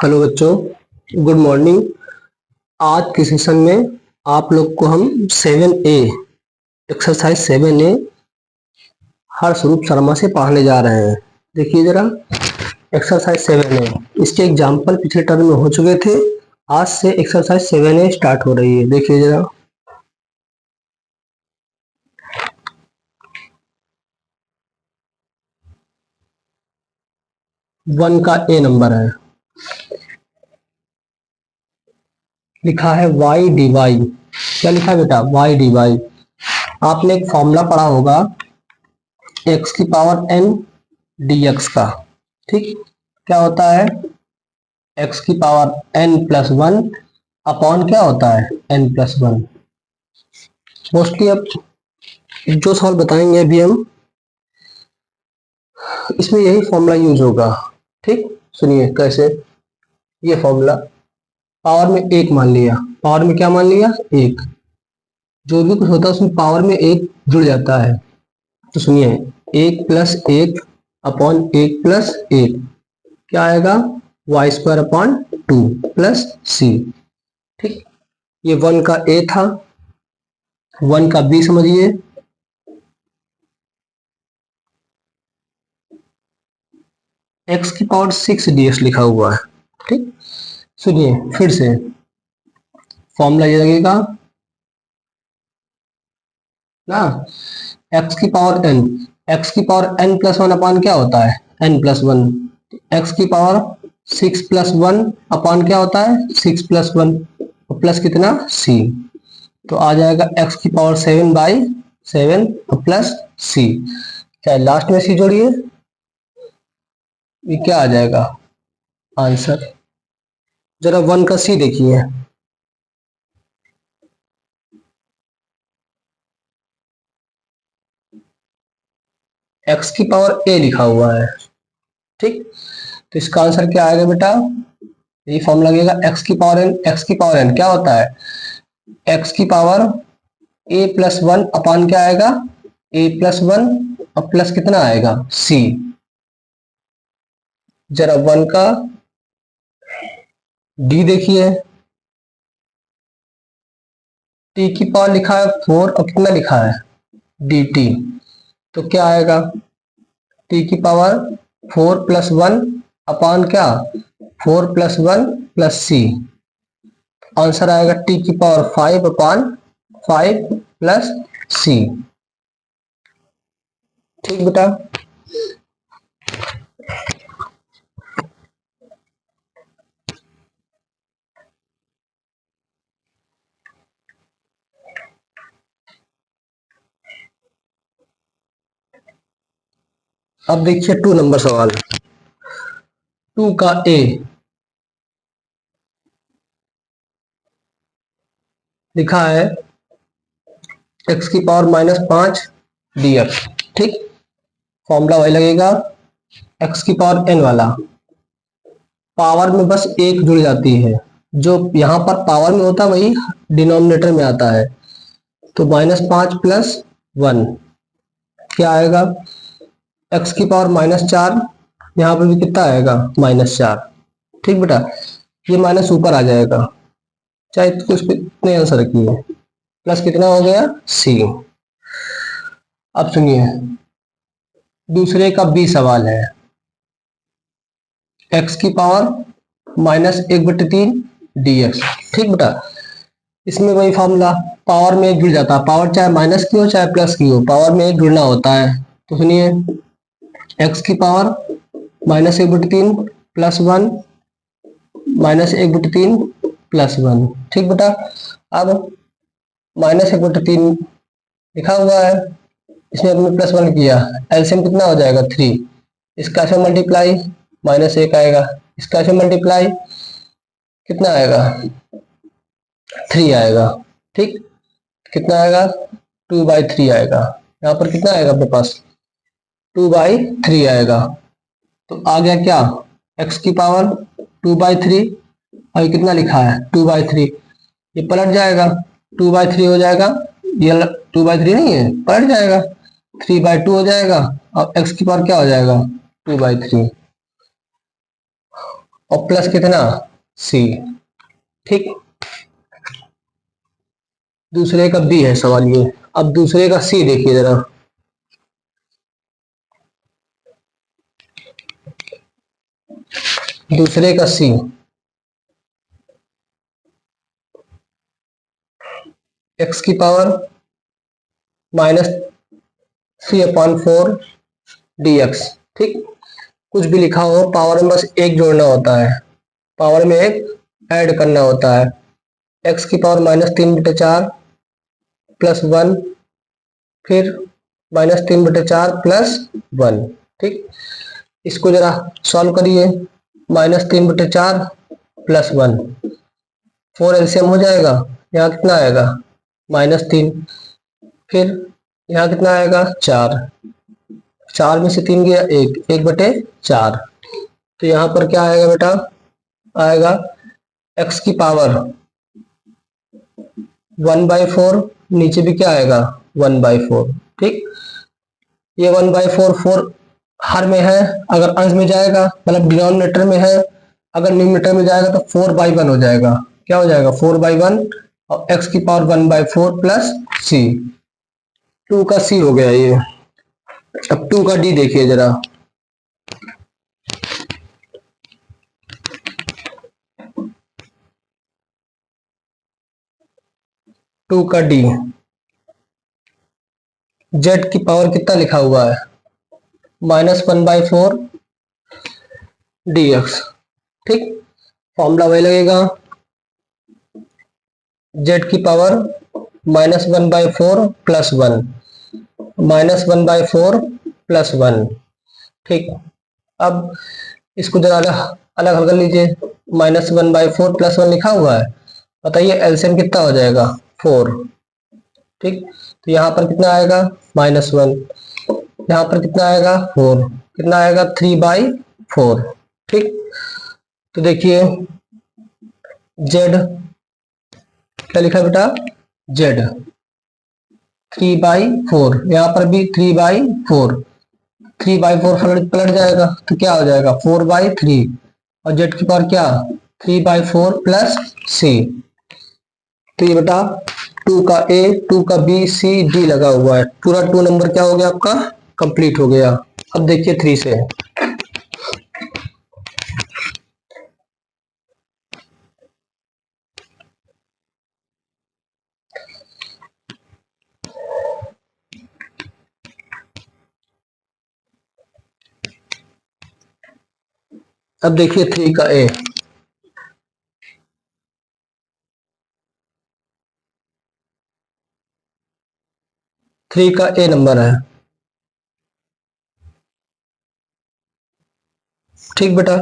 Hello बच्चों, good morning. आज के सेशन में आप लोग को हम 7A एक्सरसाइज 7A हर्षरूप शर्मा से पढ़ाने जा रहे हैं। देखिए जरा, एक्सरसाइज 7A इसके एग्जाम्पल पिछले टर्म में हो चुके थे। आज से एक्सरसाइज 7A स्टार्ट हो रही है। देखिए जरा, वन का ए नंबर है, लिखा है वाई डी वाई। क्या लिखा है बेटा? Y d y. आपने एक फॉर्मूला पढ़ा होगा एक्स की पावर एन dx का। ठीक, क्या होता है? एक्स की power n plus one upon क्या होता है? N plus one. मोस्टली अब जो सवाल बताएंगे अभी हम, इसमें यही फॉर्मूला यूज होगा। ठीक, सुनिए कैसे। ये फॉर्मूला पावर में एक मान लिया, पावर में क्या मान लिया? एक। जो भी कुछ होता है उसमें पावर में एक जुड़ जाता है। तो सुनिए, एक प्लस एक अपॉन एक प्लस एक क्या आएगा? Y square upon two plus C. ठीक, ये वन का ए था। वन का बी समझिए, एक्स की पावर 6 dx लिखा हुआ है। ठीक, सुनिए फिर से फॉर्मूला ये लगेगा ना, एक्स की पावर एन, एक्स की power n plus one upon क्या होता है? N plus one. एक्स की पावर 6 प्लस वन अपॉन क्या होता है? 6 प्लस वन प्लस कितना? सी। तो आ जाएगा एक्स की पावर 7/7 प्लस सी। क्या लास्ट में सी जोड़िए, ये क्या आ जाएगा आंसर? जरा वन का सी देखिए, एक्स की पावर ए लिखा हुआ है। ठीक, तो इसका आंसर क्या आएगा बेटा? यही फॉर्मूला लगेगा एक्स की पावर एन। एक्स की पावर एन क्या होता है? एक्स की पावर ए प्लस वन अपॉन क्या आएगा? ए प्लस वन और प्लस कितना आएगा? सी। जरा वन का डी देखिए, टी की पावर लिखा है 4 और कितना लिखा है? D T. तो क्या आएगा? टी की पावर 4 प्लस वन अपॉन क्या? 4 प्लस वन प्लस सी। आंसर आएगा टी की पावर 5 अपॉन 5 प्लस सी। ठीक बेटा, अब देखिए 2 नंबर सवाल। 2 का ए लिखा है एक्स की पावर -5 dx। ठीक, फॉर्मूला वही लगेगा एक्स की पावर एन वाला। पावर में बस एक जुड़ जाती है, जो यहाँ पर पावर में होता है वही डिनोमिनेटर में आता है। तो -5 प्लस वन क्या आएगा? एक्स की पावर -4, यहाँ पर भी कितना आएगा? -4। ठीक बेटा, ये माइनस ऊपर आ जाएगा, चाहे कुछ कितने आंसर रखिए, प्लस कितना हो गया? सी। अब सुनिए दूसरे का बी सवाल है, एक्स की पावर -1/3 dx। ठीक बेटा, इसमें वही फॉर्मूला, पावर में एक जुड़ जाता है। पावर चाहे माइनस की हो चाहे प्लस की हो, पावर में एक जुड़ना होता है। तो सुनिए, एक्स की power -1/3 plus one -1/3 plus one. ठीक बेटा, अब -1/3 लिखा हुआ है, इसमें हमने प्लस वन किया, एलसीएम कितना हो जाएगा? 3। इसका से मल्टीप्लाई -1 आएगा, इसका से मल्टीप्लाई कितना आएगा? 3 आएगा। ठीक, कितना आएगा? 2/3 आएगा। यहाँ पर कितना आएगा अपने पास? 2/3 आएगा। तो आ गया क्या? एक्स की पावर 2/3 और कितना लिखा है? 2/3। ये पलट जाएगा, 2/3 हो जाएगा, ये 2/3 नहीं है, पलट जाएगा, 3/2 हो जाएगा और एक्स की पावर क्या हो जाएगा? 2/3। और प्लस कितना सी। ठीक, दूसरे का बी है सवाल ये। अब दूसरे का सी देखिए जरा। दूसरे का सी, एक्स की पावर -3/4 dx। ठीक, कुछ भी लिखा हो पावर में बस एक जोड़ना होता है, पावर में एक ऐड करना होता है। एक्स की पावर -3/4 +1, फिर -3/4 +1। ठीक, इसको जरा सॉल्व करिए। -3/4 +1, 4 एलसीएम हो जाएगा। यहाँ कितना आएगा -3, फिर यहाँ कितना आएगा 4, 4 में से 3 गया 1, 1/4। तो यहाँ पर क्या आएगा बेटा, आएगा एक्स की पावर 1/4, नीचे भी क्या आएगा 1/4। ठीक, ये 1/4 4 हर में है, अगर अंश में जाएगा मतलब डिनोमिनेटर में है, अगर न्यूमरेटर में जाएगा तो 4/1 हो जाएगा। क्या हो जाएगा 4/1, और एक्स की पावर 1/4 प्लस सी। 2 का सी हो गया ये। अब 2 का डी देखिए जरा। 2 का डी, जेड की पावर कितना लिखा हुआ है -1/4 dx। ठीक, फॉर्मूला वही लगेगा, जेड की पावर -1/4 +1, -1/4 +1। ठीक, अब इसको जरा अलग अलग हल कर लीजिए। -1/4 +1 लिखा हुआ है, बताइए एलसीएम कितना हो जाएगा 4। ठीक, तो यहाँ पर कितना आएगा -1, यहाँ पर कितना आएगा 4, कितना आएगा 3/4। ठीक, तो देखिए जेड क्या लिखा बेटा, जेड 3/4, यहाँ पर भी 3/4, 3/4 पलट जाएगा तो क्या हो जाएगा 4/3, और जेड की पावर क्या 3/4 प्लस सी। तो ये बेटा 2 का ए, 2 का बी, सी, डी लगा हुआ है। पूरा 2 नंबर क्या हो गया आपका, कंप्लीट हो गया। अब देखिए 3 से। अब देखिए 3 का ए। 3 का ए नंबर है। ठीक बेटा,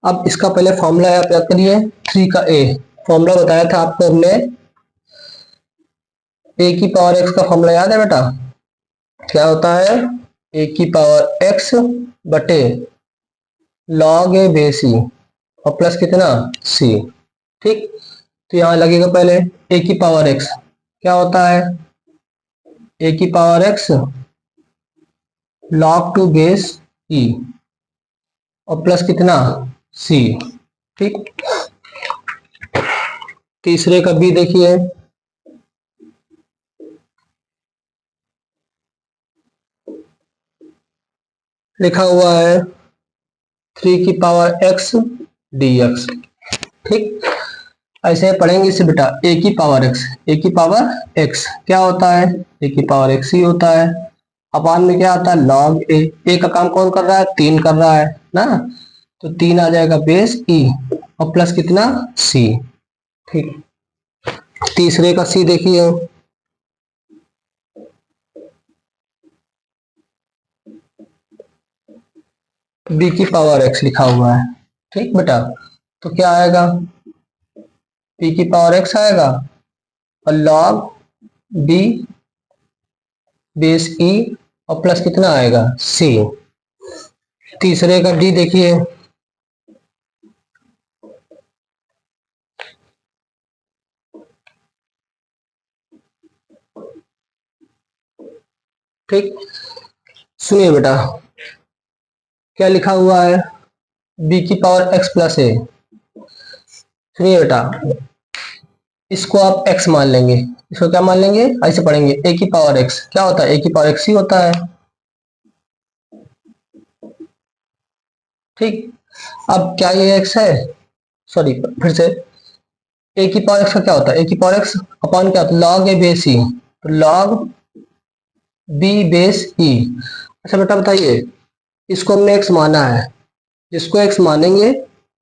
अब इसका पहले फॉर्मूला आप याद करिए। 3 का ए फॉर्मूला बताया था आपको हमने, ए की पावर एक्स का फॉर्मूला याद है बेटा, क्या होता है ए की पावर एक्स बटे लॉग ए बेस ई, और प्लस कितना सी। ठीक, तो यहाँ लगेगा पहले ए की पावर एक्स, क्या होता है ए की power x log to base e, और प्लस कितना सी। ठीक, तीसरे का बी देखिए, लिखा हुआ है 3 की पावर एक्स dx। ठीक, ऐसे पढ़ेंगे इसे बेटा, ए की पावर एक्स, ए की पावर एक्स क्या होता है ए की पावर एक्स ही होता है। अपान में क्या आता है लॉग ए, ए का काम कौन कर रहा है 3 कर रहा है ना, तो 3 आ जाएगा बेस ई, और प्लस कितना सी। ठीक, तीसरे का सी देखिए, बी की पावर एक्स लिखा हुआ है। ठीक बेटा, तो क्या आएगा बी की पावर एक्स आएगा, और लॉग बी बेस ई, और प्लस कितना आएगा सी। तीसरे का डी देखिए, ठीक, सुनिए बेटा क्या लिखा हुआ है, बी की पावर एक्स प्लस ए। सुनिए बेटा, इसको आप x मान लेंगे, इसको क्या मान लेंगे, ऐसे पढ़ेंगे a की पावर x क्या होता है, a की पावर x ही होता है। ठीक, अब क्या ये x है, सॉरी फिर से, a की पावर x का क्या होता है, a की पावर x अपॉन क्या होता है, log a बेस e, तो log b बेस e। अच्छा बेटा बताइए, इसको हमने x माना है, जिसको x मानेंगे,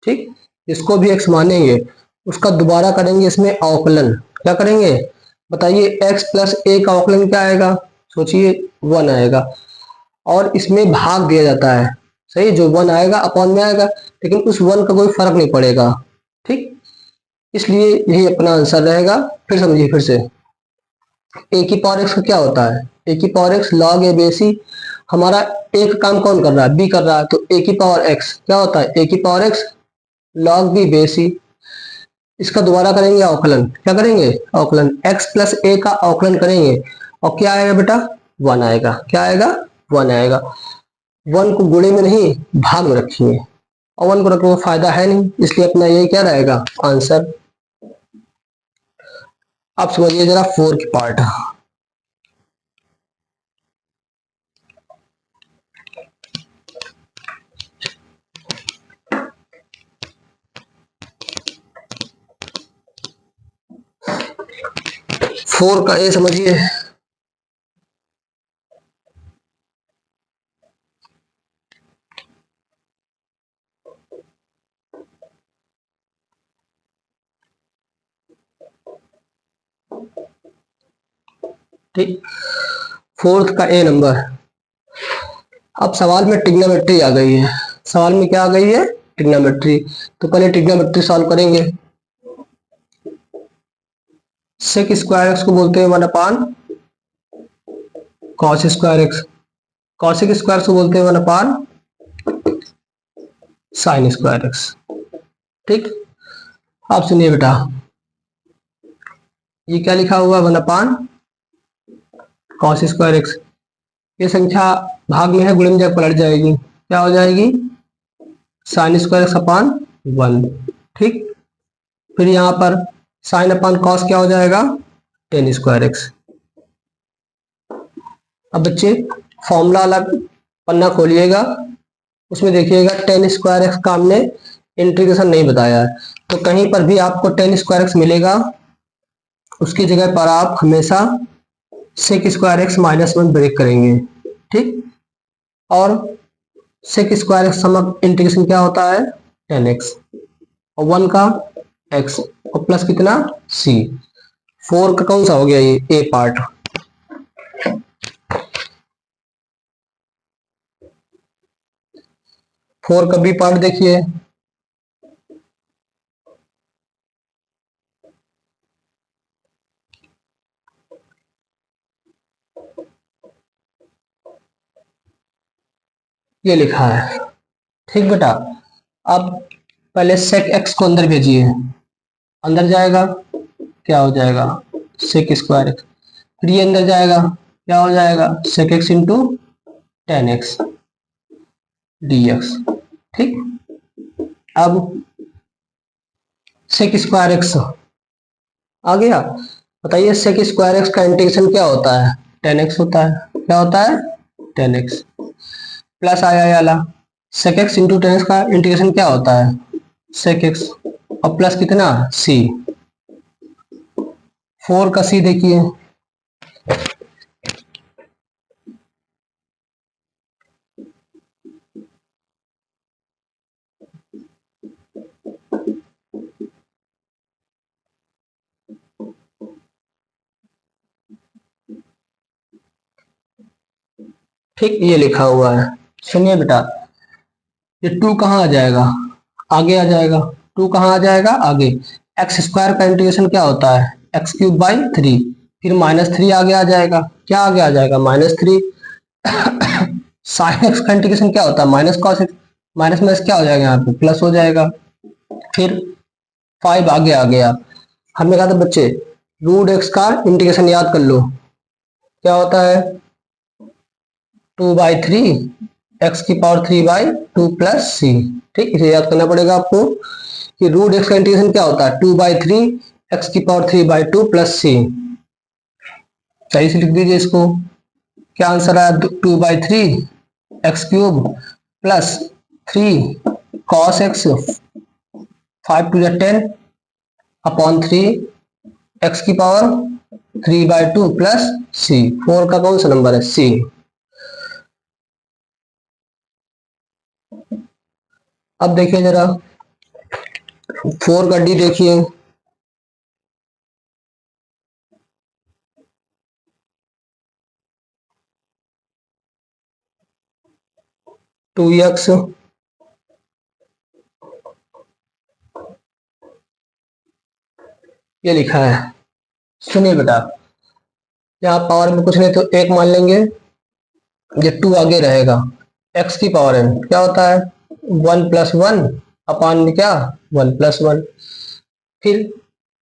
ठीक, जिसको भी x मानेंगे उसका दोबारा करेंगे इसमें अवकलन, क्या करेंगे बताइए, x प्लस a का अवकलन क्या आएगा, सोचिए 1 आएगा, और इसमें भाग दिया जाता है, सही, जो 1 आएगा अपॉन में आएगा, लेकिन उस 1 का कोई फर्क नहीं पड़ेगा, ठीक, इसलिए यही अपना आंसर रहेगा। फिर समझिए फिर से, a की पावर x का क्या होता है, a की पावर x log a base e, हमारा एक काम कौन कर रहा है, b कर रहा है, तो a की पावर x क्या होता है, a की पावर x log b base e। इसका दोबारा करेंगे अवकलन, क्या करेंगे अवकलन, x प्लस a का अवकलन करेंगे, और क्या आएगा बेटा 1 आएगा, क्या आएगा 1 आएगा। 1 को गुणे में नहीं भाग में रखेंगे, और 1 को रखने में फायदा है नहीं, इसलिए अपना ये क्या रहेगा आंसर। अब समझिए जरा 4 की पार्ट। फोर का ए समझिए, ठीक, फोर्थ का ए नंबर। अब सवाल में ट्रिग्नोमेट्री आ गई है, सवाल में क्या आ गई है, ट्रिग्नोमेट्री, तो पहले ट्रिग्नोमेट्री सॉल्व करेंगे। सेक स्क्वायर एक्स को बोलते हैं 1 अपान cos square x, cosec square को बोलते हैं 1 अपान साइन स्क्वायर एक्स। ठीक, अब सुनिए बेटा, ये क्या लिखा हुआ 1 अपान कॉस स्क्वायर एक्स, ये संख्या भाग में है, गुणे में जब पलट जाएगी क्या हो जाएगी, साइन स्क्वायर एक्स अपान 1। ठीक, फिर यहाँ पर साइन अपान कॉस क्या हो जाएगा, टेन स्क्वायर एक्स। अब बच्चे फॉर्मूला अलग पन्ना खोलिएगा, उसमें देखिएगा टेन स्क्वायर एक्स का हमने इंटीग्रेशन नहीं बताया है, तो कहीं पर भी आपको टेन स्क्वायर एक्स मिलेगा, उसकी जगह पर आप हमेशा sec square x minus 1 break करेंगे। ठीक, और सेक स्क्वायर एक्स समक इंटीग्रेशन क्या होता है 10x, और 1 का x, और प्लस कितना c। 4 का कौन सा हो गया ये ए पार्ट। फोर का बी पार्ट देखिए, ये लिखा है। ठीक बेटा, अब पहले सेक एक्स को अंदर भेजिए, अंदर जाएगा क्या हो जाएगा सेक स्क्वायर एक्स, फिर ये अंदर जाएगा क्या हो जाएगा सेक एक्स इंटू 10x dx। ठीक, अब सेक स्क्वायर एक्स आ गया, बताइए सेक स्क्वायर एक्स का इंटीग्रेशन क्या होता है 10x होता है, क्या होता है 10x, प्लस आया ये वाला सेक एक्स इंटू 10x का इंटीग्रेशन क्या होता है सेक एक्स, और प्लस कितना c। 4 का c देखिए, ठीक, ये लिखा हुआ है। सुनिए बेटा, ये 2 कहाँ आ जाएगा, आगे आ जाएगा, 2 कहाँ आ जाएगा आगे, एक्स स्क्वायर का इंटीग्रेशन क्या होता है एक्स क्यूब बाई 3, फिर -3 आगे आ जाएगा, क्या आगे आ जाएगा -3। साइन एक्स का इंटीग्रेशन क्या होता है माइनस कॉस एक्स, माइनस में क्या हो जाएगा यहाँ पे प्लस हो जाएगा, फिर 5 आगे आ गया। हमने कहा था बच्चे रूट एक्स का इंटीग्रेशन याद कर लो, क्या होता है 2/3 एक्स की पावर 3/2 प्लस सी। ठीक, इसे याद करना पड़ेगा आपको कि रूट एक्स का इंटीग्रेशन क्या होता है, 2/3 एक्स की पावर 3/2 प्लस सी। सही से लिख दीजिए इसको। क्या आंसर आया, 2/3 x cube plus 3 cos x, 5 to 10 upon 3 x की पावर 3/2 प्लस सी। 4 का कौन सा नंबर है, सी। अब देखिए जरा 4 का डी देखिए। टू एक्स ये लिखा है। सुनिए बेटा, यहाँ पावर में कुछ नहीं तो एक मान लेंगे, ये 2 आगे रहेगा। एक्स की पावर है क्या होता है, 1+1 अपान क्या 1+1। फिर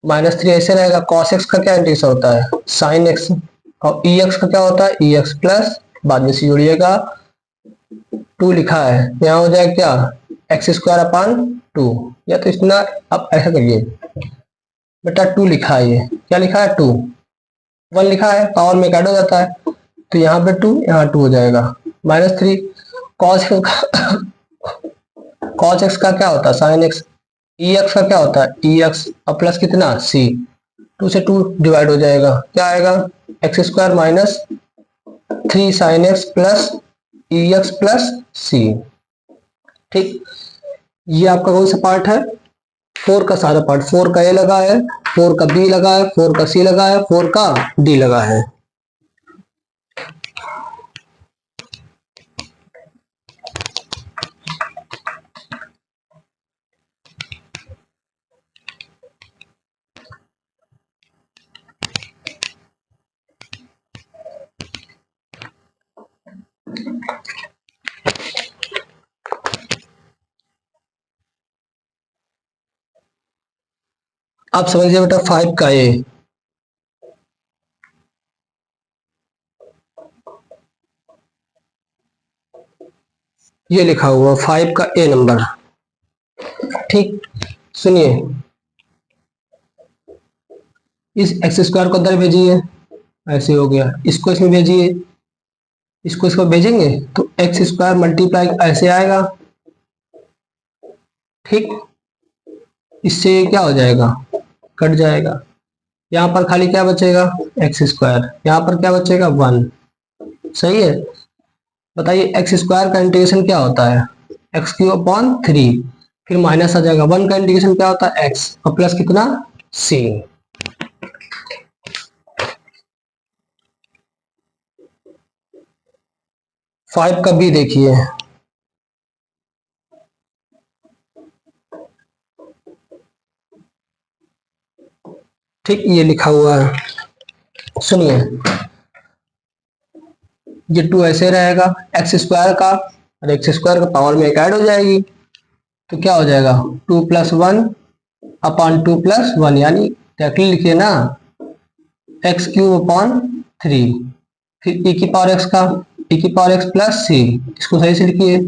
-3 ऐसे रहेगा। cos x का क्या इंटीग्रेशन होता है, sin x। और ex का क्या होता है, ex प्लस, बाद में सी जोड़िएगा, 2 लिखा है, यहाँ हो जाएगा क्या x² अपान 2। या तो इतना आप ऐसा करिए बेटा, 2 लिखा है, ये क्या लिखा है 2, 1 लिखा है, पावर में ऐड हो जाता है, तो यहाँ पे 2 यहाँ 2 हो जाएगा। -3 cos cos x का क्या होता है sin x, ex का क्या होता है ex और प्लस कितना c, 2 से 2 डिवाइड हो जाएगा, क्या आएगा x² minus 3 sin x plus ex plus c। ठीक, ये आपका कौन सा पार्ट है, 4 का सारा पार्ट। 4 का ए लगा है, 4 का बी लगा है, 4 का सी लगा है, 4 का डी लगा है। आप समझिए बेटा 5 का ए, ये लिखा हुआ 5 का ए नंबर। ठीक, सुनिए, इस x² को अंदर भेजिए, ऐसे हो गया, इसको इसमें भेजिए, इसको इसको भेजेंगे तो x² मल्टीप्लाई ऐसे आएगा। ठीक, इससे क्या हो जाएगा, कट जाएगा, यहाँ पर खाली क्या बचेगा x², यहाँ पर क्या बचेगा 1। सही है, बताइए x² का इंटीग्रेशन क्या होता है, x³ अपान 3, फिर माइनस आ जाएगा, 1 का इंटीग्रेशन क्या होता है x और प्लस कितना c। 5 का बी देखिए, ठीक, ये लिखा हुआ है। सुनिए, ये 2 ऐसे रहेगा, x² का और x² का पावर में एक ऐड हो जाएगी, तो क्या हो जाएगा 2+1 अपान 2+1, यानी डायरेक्टली लिखिए ना x³ अपान 3, फिर e की पावर x का e की पावर x प्लस c, इसको सही से लिखिए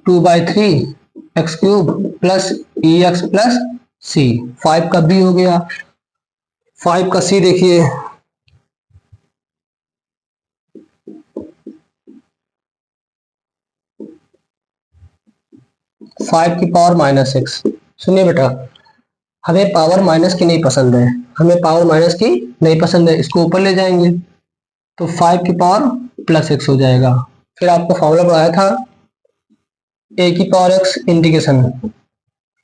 2/3 x³ plus ex plus c। 5 का b हो गया। 5 का c देखिए, 5 की पावर -6। सुनिए बेटा, हमें पावर माइनस की नहीं पसंद है, हमें पावर माइनस की नहीं पसंद है, इसको ऊपर ले जाएंगे तो 5 की पावर +6 हो जाएगा। फिर आपको फॉर्मूला पढ़ाया था a की पावर x इंटीग्रेशन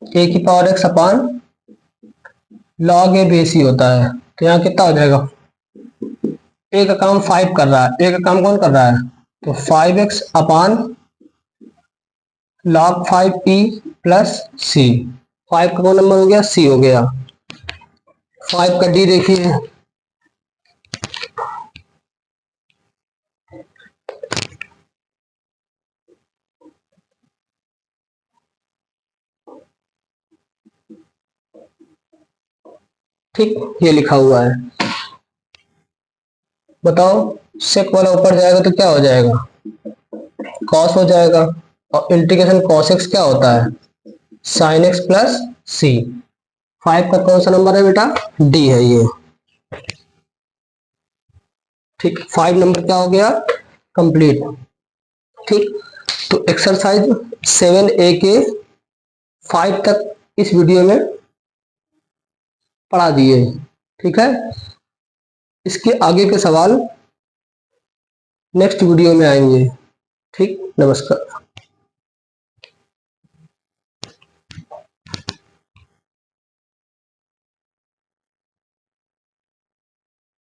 a की पावर x upon log a base ही होता है, तो यहाँ कितना हो जाएगा, a का काम 5 कर रहा है, a का काम कौन कर रहा है, तो 5x अपान log 5e प्लस c। 5 का कौन नंबर हो गया, c हो गया। 5 का डी देखिए, ठीक, ये लिखा हुआ है। बताओ सेक वाला ऊपर जाएगा तो क्या हो जाएगा, कॉस हो जाएगा, और इंटीग्रेशन कॉस एक्स क्या होता है, साइन एक्स प्लस सी। 5 का कौन सा नंबर है बेटा, डी है ये। ठीक, 5 नंबर क्या हो गया, कंप्लीट। ठीक, तो एक्सरसाइज 7A के 5 तक इस वीडियो में पढ़ा दिए। ठीक है, इसके आगे के सवाल नेक्स्ट वीडियो में आएंगे। ठीक, नमस्कार।